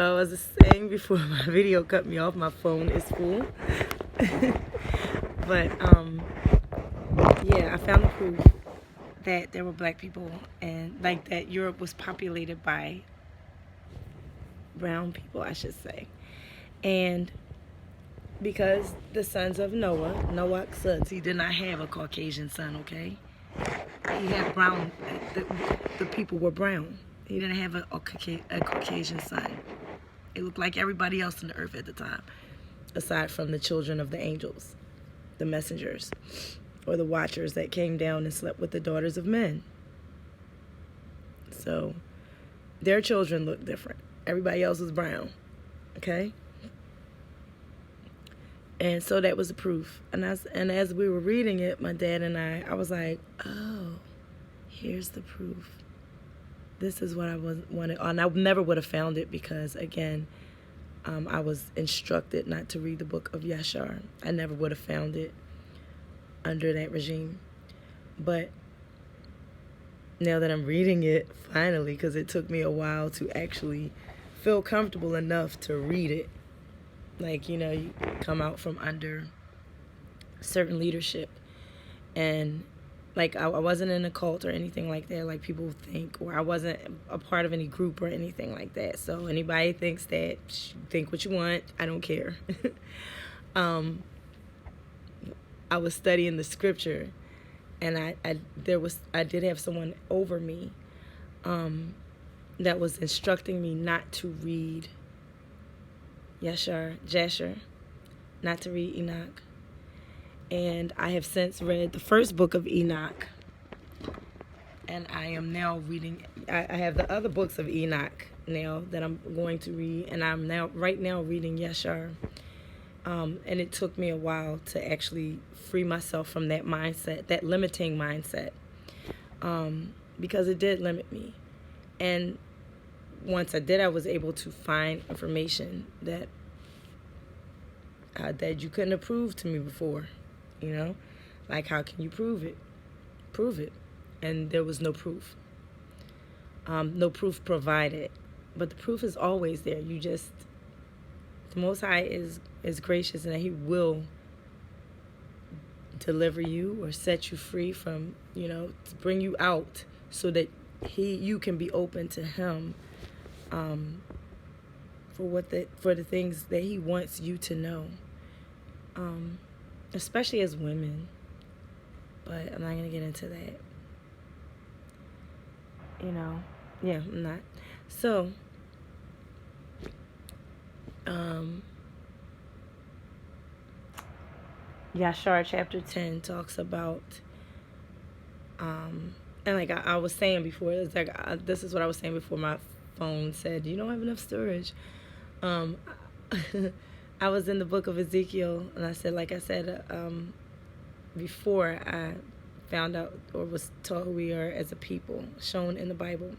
I was saying before my video cut me off, my phone is full. But yeah, I found the proof that there were black people, and like that Europe was populated by brown people, I should say. And because the sons of Noah's sons, he did not have a Caucasian son, okay? He had brown, the people were brown. He didn't have a Caucasian son. It looked like everybody else on the earth at the time, aside from the children of the angels, the messengers, or the watchers that came down and slept with the daughters of men. So their children looked different. Everybody else was brown, okay? And so that was the proof. And as we were reading it, my dad and I was like, oh, here's the proof. This is what I wanted. And I never would have found it because, again, I was instructed not to read the book of Jasher. I never would have found it under that regime. But now that I'm reading it, finally, because it took me a while to actually feel comfortable enough to read it. Like, you come out from under certain leadership. And, like, I wasn't in a cult or anything like that, like people think. Or I wasn't a part of any group or anything like that. So anybody thinks that, think what you want. I don't care. I was studying the scripture. And I did have someone over me that was instructing me not to read Jasher, not to read Enoch. And I have since read the first book of Enoch. And I am now reading, I have the other books of Enoch now that I'm going to read. And I'm right now reading Jasher. And it took me a while to actually free myself from that mindset, that limiting mindset. Because it did limit me. And once I did, I was able to find information that you couldn't have proved to me before, Like, how can you prove it? Prove it. And there was no proof. No proof provided. But the proof is always there. The Most High is gracious, and that He will deliver you or set you free from, to bring you out so that you can be open to Him. For the things that He wants you to know, especially as women. But I'm not gonna get into that. Yeah, I'm not. So, Yashar chapter 10 talks about, and like I was saying before, it's like this is what I was saying before my phone said, you don't have enough storage. I was in the book of Ezekiel, and I said, before I found out or was taught who we are as a people, shown in the Bible.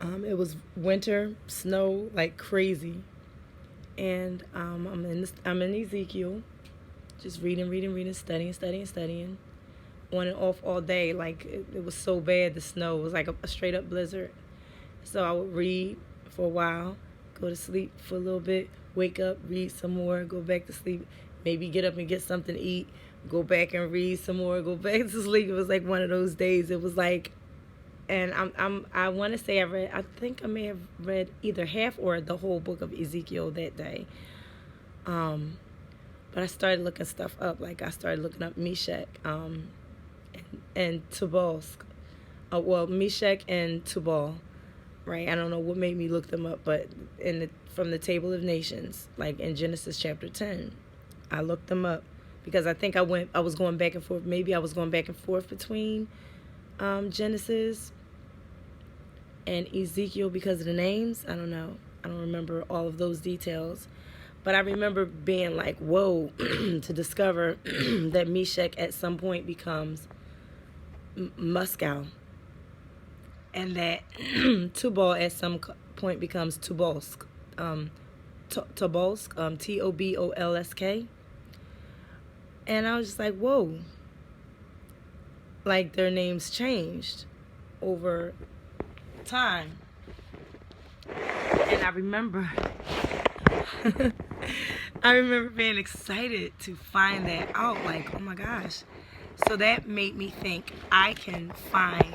It was winter, snow like crazy, and I'm in Ezekiel, just reading, studying, on and off all day. Like it was so bad, the snow was like a straight up blizzard. So I would read for a while, go to sleep for a little bit, wake up, read some more, go back to sleep, maybe get up and get something to eat, go back and read some more, go back to sleep. It was like one of those days. It was like, and I want to say I think I may have read either half or the whole book of Ezekiel that day. But I started looking stuff up. Like I started looking up Meshach and Tubal. Meshach and Tubal. Right, I don't know what made me look them up, but from the Table of Nations, like in Genesis chapter 10, I looked them up because I think I was going back and forth. Maybe I was going back and forth between Genesis and Ezekiel because of the names. I don't know. I don't remember all of those details, but I remember being like, whoa, to discover that Meshach at some point becomes Moscow. And that Tubal at some point becomes Tobolsk. Tobolsk, Tobolsk. And I was just like, whoa. Like their names changed over time. And I remember, I remember being excited to find that out. Like, oh my gosh. So that made me think I can find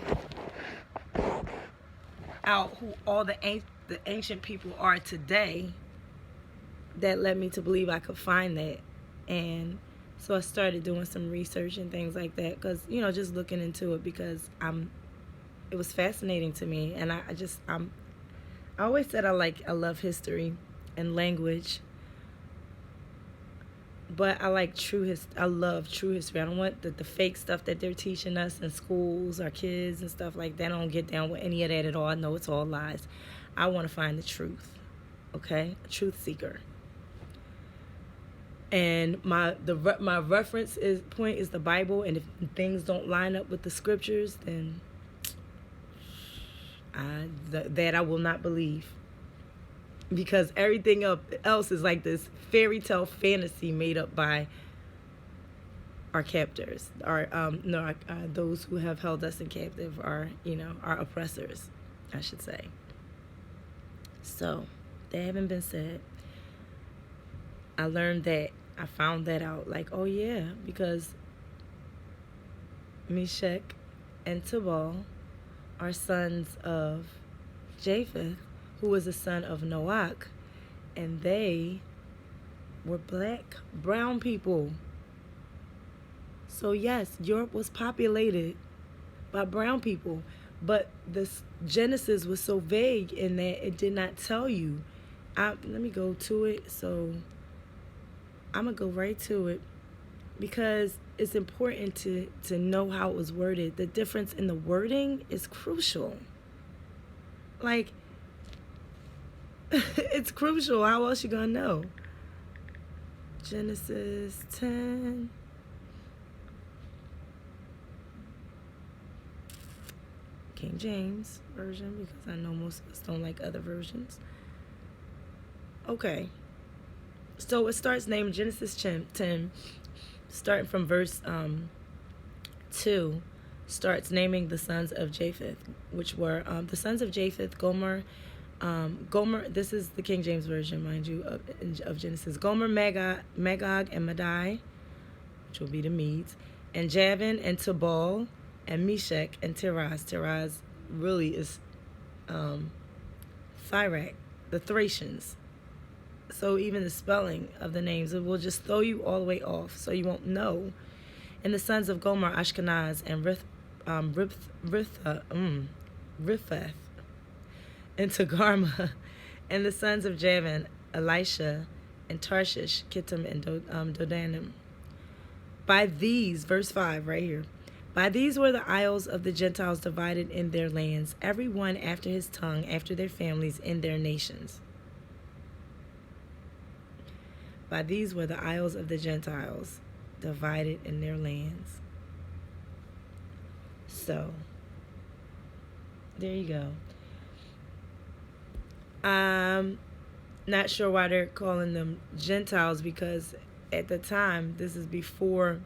out who all the ancient people are today. That led me to believe I could find that. And so I started doing some research and things like that, because, you know, just looking into it, because it was fascinating to me. And I always said I love history and language, but I like I love true history. I don't want the fake stuff that they're teaching us in schools, our kids and stuff like that. I don't get down with any of that at all. I know it's all lies. I want to find the truth, okay? A truth seeker. And my reference point is the Bible, and if things don't line up with the scriptures, then that I will not believe, because everything else is like this fairy tale fantasy made up by our captors, those who have held us in captive, our oppressors, I should say. So, that having been said, I learned that, I found that out, like, oh yeah, because Meshach and Tubal are sons of Japheth, who was a son of Noach, and they were brown people. So yes, Europe was populated by brown people, but this Genesis was so vague in that it did not tell you. Let me go to it. So I'm gonna go right to it, because it's important to know how it was worded. The difference in the wording is crucial. Like, it's crucial. How else you gonna know? Genesis 10. King James Version, because I know most of us don't like other versions. Okay. So it starts naming Genesis 10, starting from verse 2, starts naming the sons of Japheth, which were the sons of Japheth, Gomer. Gomer, this is the King James Version, mind you, of Genesis. Gomer, Magog, and Madai, which will be the Medes, and Javan, and Tubal, and Meshach, and Tiras. Tiras really is Thyrak, the Thracians. So even the spelling of the names, it will just throw you all the way off, so you won't know. And the sons of Gomer, Ashkenaz, and Riphath, and Togarmah. And the sons of Javan, Elisha, and Tarshish, Kittim, and Dodanim. By these, verse 5 right here, by these were the isles of the Gentiles divided in their lands, every one after his tongue, after their families, in their nations. By these were the isles of the Gentiles divided in their lands. So, there you go. I'm not sure why they're calling them Gentiles, because at the time, this is before,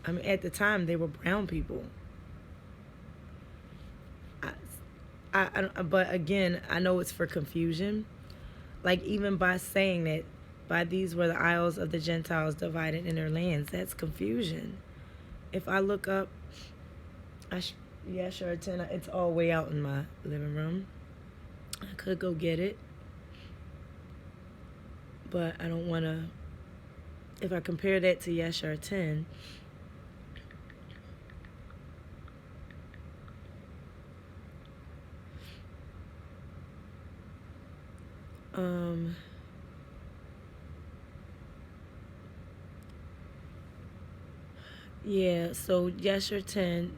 at the time they were brown people. But again, I know it's for confusion. Like, even by saying that, by these were the isles of the Gentiles divided in their lands, that's confusion. If I look up, Jasher 10, it's all way out in my living room. I could go get it, but I don't want to. If I compare that to Jasher 10, yeah, so Jasher 10,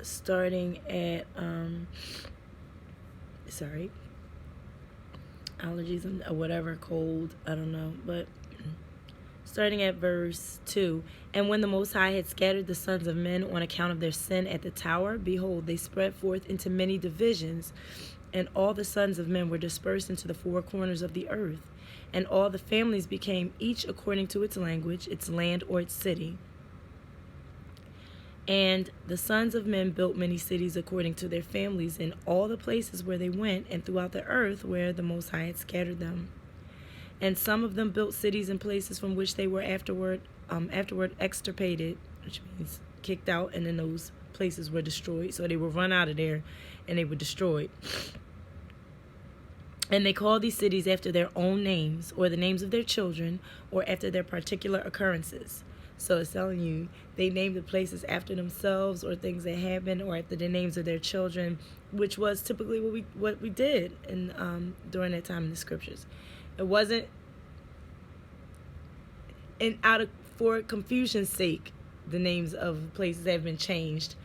starting at, allergies or whatever, cold, I don't know, but starting at verse 2, and when the Most High had scattered the sons of men on account of their sin at the tower, behold, they spread forth into many divisions, and all the sons of men were dispersed into the four corners of the earth, and all the families became each according to its language, its land, or its city. And the sons of men built many cities according to their families in all the places where they went and throughout the earth where the Most High had scattered them. And some of them built cities in places from which they were afterward extirpated, which means kicked out, and then those places were destroyed. So they were run out of there and they were destroyed. And they called these cities after their own names, or the names of their children, or after their particular occurrences. So it's telling you they named the places after themselves, or things that happened, or after the names of their children, which was typically what we did during that time in the scriptures. It wasn't for confusion's sake, the names of places have been changed,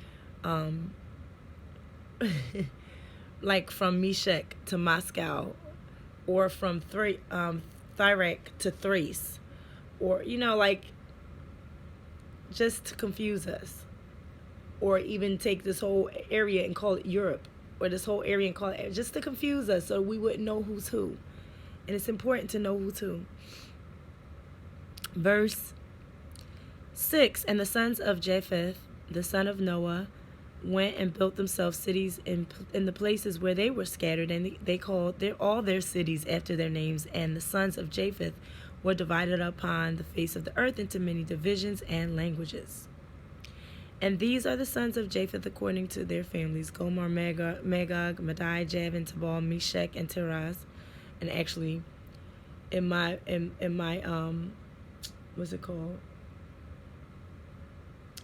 like from Meshach to Moscow, or from Thyrak to Thrace, or like just to confuse us, or even take this whole area and call it Europe, or this whole area and call it, just to confuse us so we wouldn't know who's who. And it's important to know who's who. Verse 6, and the sons of Japheth, the son of Noah, went and built themselves cities in the places where they were scattered, and they called all their cities after their names. And the sons of Japheth were divided upon the face of the earth into many divisions and languages. And these are the sons of Japheth according to their families: Gomer, Magog, Madai, Javan, Tabal, Meshach, and Tiras. And actually, in my what's it called?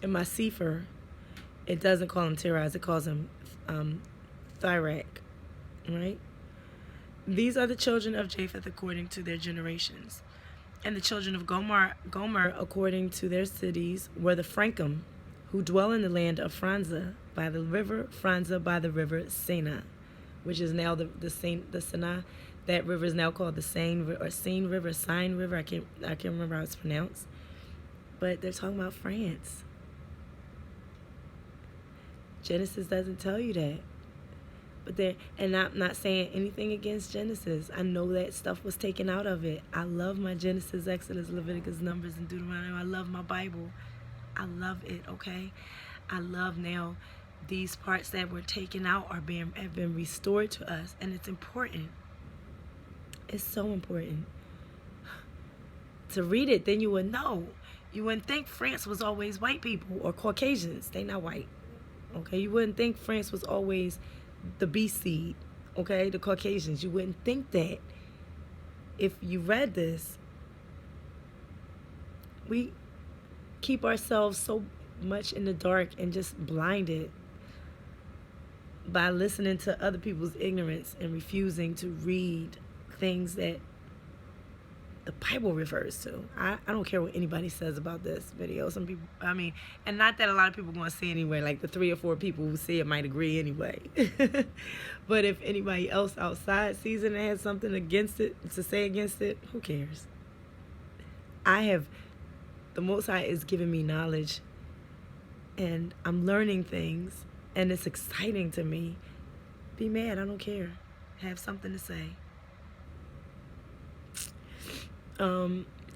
In my Sefer, it doesn't call him Tiras, it calls him Thyrak, right? These are the children of Japheth according to their generations. And the children of Gomer according to their cities were the Frankim, who dwell in the land of Franza by the river Sena, which is now the Sena. That river is now called the Seine River. I can't remember how it's pronounced. But they're talking about France. Genesis doesn't tell you that. And I'm not saying anything against Genesis. I know that stuff was taken out of it. I love my Genesis, Exodus, Leviticus, Numbers, and Deuteronomy. I love my Bible. I love it, okay? I love now these parts that were taken out have been restored to us, and it's important. It's so important to read it. Then you would know. You wouldn't think France was always white people or Caucasians. They not white, okay? You wouldn't think France was always the B seed, okay? The Caucasians. You wouldn't think that if you read this. We keep ourselves so much in the dark and just blinded by listening to other people's ignorance and refusing to read things that the Bible refers to. I don't care what anybody says about this video. Some people, and not that a lot of people are going to say anyway, like the 3 or 4 people who say it might agree anyway. But if anybody else outside sees it and has something against it, to say against it, who cares? The Most High is giving me knowledge, and I'm learning things, and it's exciting to me. Be mad, I don't care. Have something to say.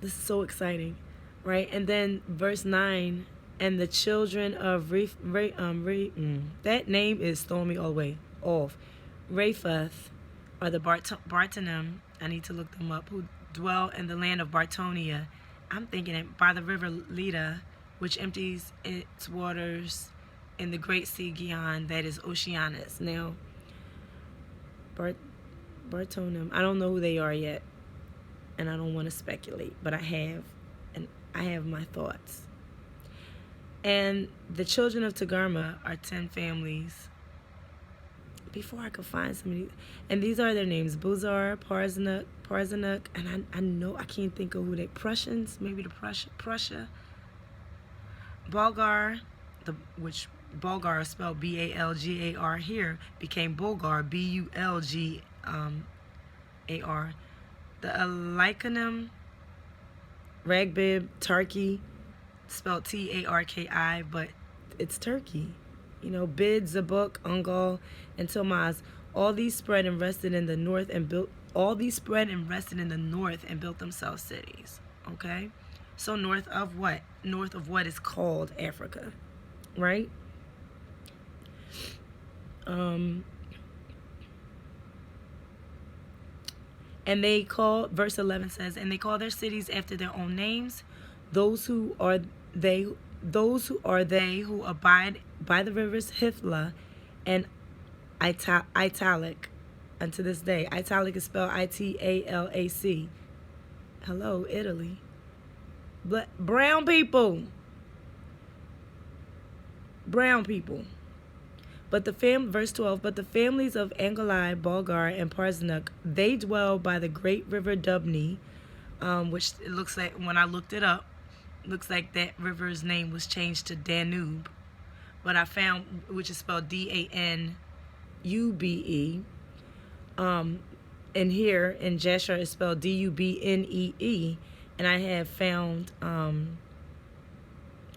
This is so exciting, right? And then verse 9, and the children of that name is throwing me all the way off. Raphath are the Bartanim, I need to look them up, who dwell in the land of Bartonia. I'm thinking it by the river Leda, which empties its waters in the great sea Gihon, that is Oceanus. Now, Bartonim, I don't know who they are yet, and I don't want to speculate, but I have my thoughts. And the children of Togarmah are 10 families. Before I could find somebody, and these are their names: Buzar, Parzanuk, and I know I can't think of who they, Prussians, maybe the Prussia. Bulgar, which Bulgar is spelled Balgar here, became Bulgar, Bulgar. The Elycanim, Ragbib, Turkey, spelled Tarki, but it's Turkey. Bid, Zabuk, Ungal, and Tomaz. All these spread and rested in the north and built themselves cities. Okay? So north of what? North of what is called Africa. right? Um, and they call, verse 11 says, and they call their cities after their own names. Those who are they, who abide by the rivers Hithla and Italic unto this day. Italic is spelled Italac. Hello, Italy. Brown people. Brown people. But verse 12, but the families of Angalai, Bulgar, and Parsnuk, they dwell by the great river Dubni, which it looks like, when I looked it up, looks like that river's name was changed to Danube. But I found, which is spelled Danube. And here in Jasher it's spelled Dubnee. And I have found,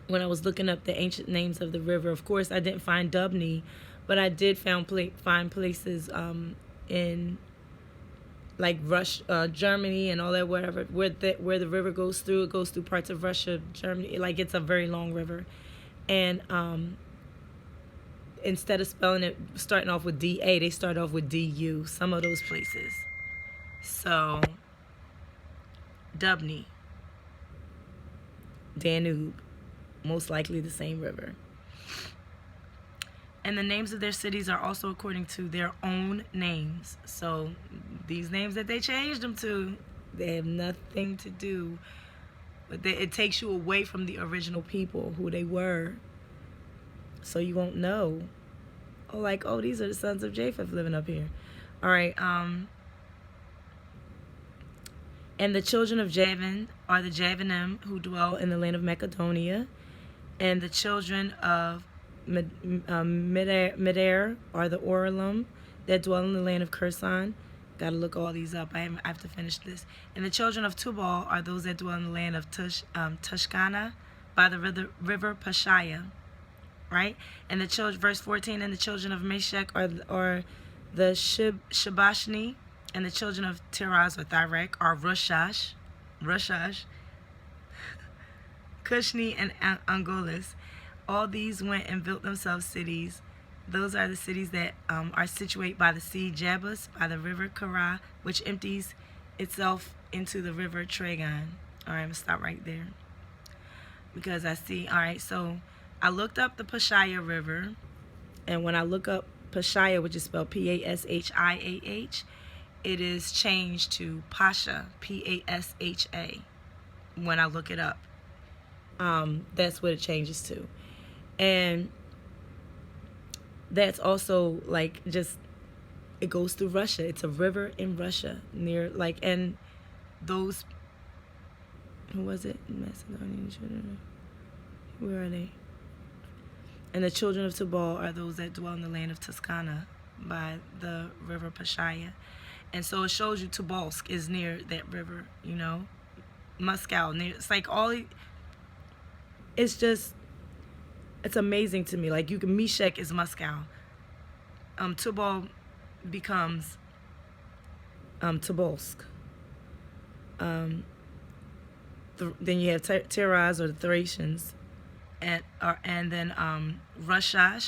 when I was looking up the ancient names of the river, of course I didn't find Dubni, but I did find places in like Germany and all that, where the river goes through. It goes through parts of Russia, Germany. Like, it's a very long river, and instead of starting off with DA, they start off with DU. Some of those places. So Dubni, Danube, most likely the same river. And the names of their cities are also according to their own names. So these names that they changed them to, they have nothing to do with it. It takes you away from the original people, who they were. So you won't know. Oh, like, oh, these are the sons of Japheth living up here. All right. And the children of Javan are the Javanim, who dwell in the land of Macedonia. And the children of Midair are the Oralim that dwell in the land of Cursan. Got to look all these up. I have to finish this. And the children of Tubal are those that dwell in the land of Tushkana by the river Pashaya. Right? And the children, verse 14, and the children of Meshech are the Shabashni, and the children of Tiraz or Thyrek are Rushash, Cushni, and Angolis. All these went and built themselves cities. Those are the cities that are situated by the sea Jabus, by the river Kara, which empties itself into the river Tragon. All right, I'm going to stop right there. Because I see, all right, so I looked up the Pashaya River. And when I look up Pashaya, which is spelled Pashiah, it is changed to Pasha, Pasha, when I look it up. That's what it changes to. And that's also, like, just, it goes through Russia. It's a river in Russia near, like, and those, who was it? Macedonian children. Where are they? And the children of Tubal are those that dwell in the land of Tuscana by the river Pashaya. And so it shows you Tobolsk is near that river, you know. Moscow, near, it's like all, it's just, it's amazing to me. Like, you can, Meshech is Moscow. Tubal becomes Tobolsk. Then you have Tiraz or the Thracians, and then Russia,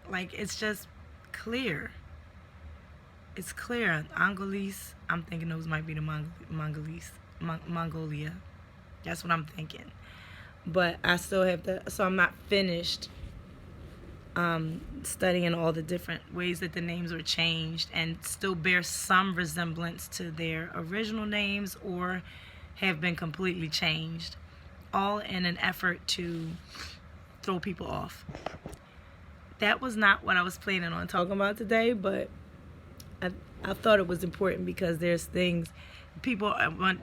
like, it's just clear. It's clear. Angolis, I'm thinking those might be the Mongolia. That's what I'm thinking. But I still have to, so I'm not finished studying all the different ways that the names were changed and still bear some resemblance to their original names or have been completely changed, all in an effort to throw people off. That was not what I was planning on talking about today, but I thought it was important because there's things, people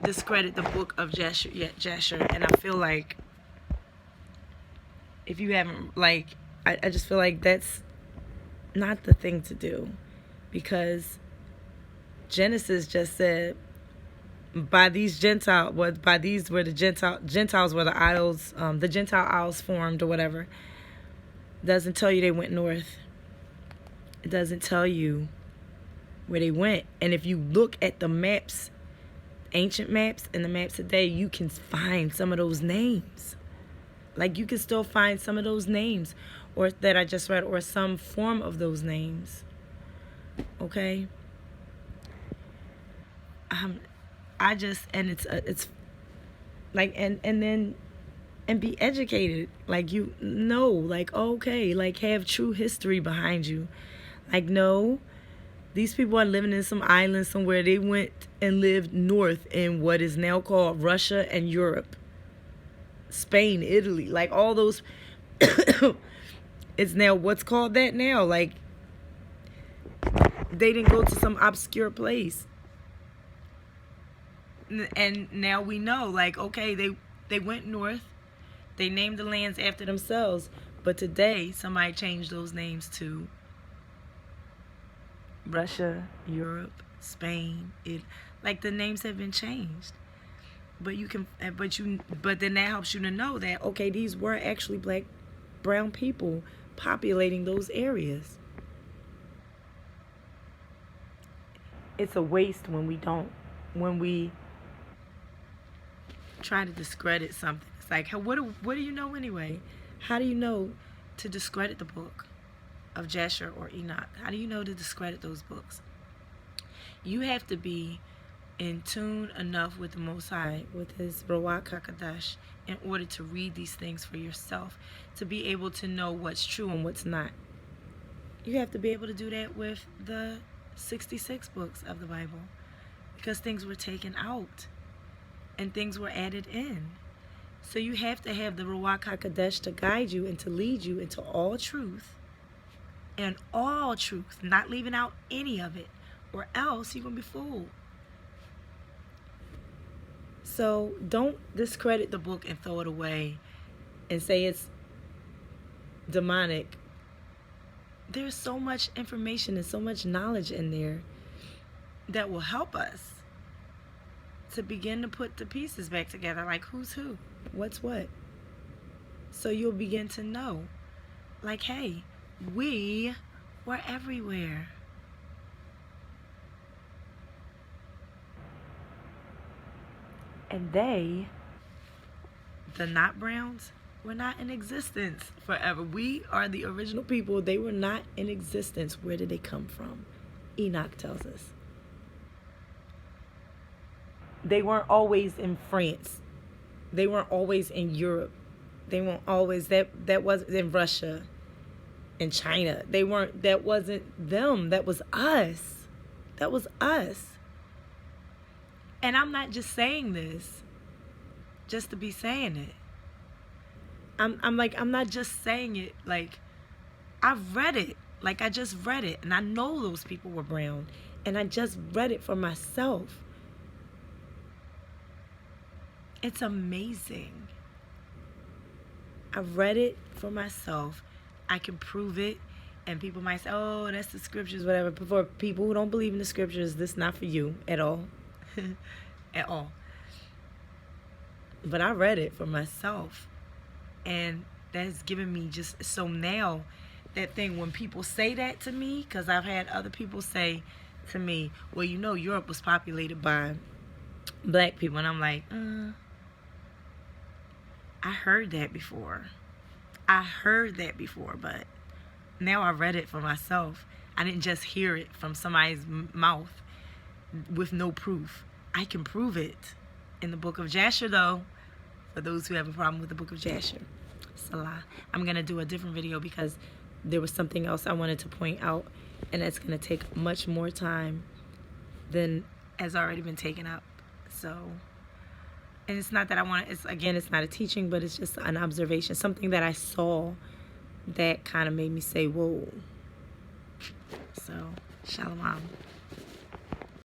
discredit the book of Jasher, and I feel like if you haven't, like, I just feel like that's not the thing to do, because Genesis just said, by these Gentiles, by these were the Gentiles were the idols, the Gentile isles formed or whatever. It doesn't tell you they went north. It doesn't tell you where they went. And if you look at the maps, ancient maps and the maps today, you can find some of those names. Like, you can still find some of those names or that I just read, or some form of those names. Okay? I just, and it's like, and then, and be educated. Like, you know, like, okay, like, have true history behind you. Like, no, these people are living in some island somewhere. They went and lived north in what is now called Russia and Europe. Spain, Italy, like all those. It's now what's called that now. Like, they didn't go to some obscure place. And now we know, like, okay, they went north. They named the lands after themselves. But today, somebody changed those names to Russia, Europe, Spain. Like, the names have been changed. But then that helps you to know that, okay, these were actually brown people populating those areas. It's a waste when we try to discredit something. It's like, what do you know anyway? How do you know to discredit the book of Jasher or Enoch? How do you know to discredit those books? You have to be in tune enough with the Most High, with His Ruach HaKodesh, in order to read these things for yourself, to be able to know what's true and what's not. You have to be able to do that with the 66 books of the Bible, because things were taken out and things were added in. So you have to have the Ruach HaKodesh to guide you and to lead you into all truth, and all truth, not leaving out any of it, or else you're going to be fooled. So don't discredit the book and throw it away and say it's demonic. There's so much information and so much knowledge in there that will help us to begin to put the pieces back together, like who's who, what's what. So you'll begin to know, like, hey, we were everywhere. And the not browns, were not in existence forever. We are the original people. They were not in existence. Where did they come from? Enoch tells us. They weren't always in France. They weren't always in Europe. They weren't always, that wasn't in Russia, in China. That wasn't them. That was us. That was us. And I'm not just saying this just to be saying it. I'm not just saying it, like, I've read it. Like, I just read it, and I know those people were brown, and I just read it for myself. It's amazing. I've read it for myself. I can prove it, and people might say, oh, that's the scriptures, whatever. But for people who don't believe in the scriptures, this is not for you at all. At all. But I read it for myself, and that's given me just, so now that thing when people say that to me, because I've had other people say to me, well, you know, Europe was populated by black people, and I'm like, I heard that before, but now I read it for myself. I didn't just hear it from somebody's mouth with no proof. I can prove it in the book of Jasher, though, for those who have a problem with the book of Jasher. Salah. I'm going to do a different video because there was something else I wanted to point out, and that's going to take much more time than has already been taken up. So, and it's not that I want to, it's not a teaching, but it's just an observation, something that I saw that kind of made me say, whoa. So, shalom.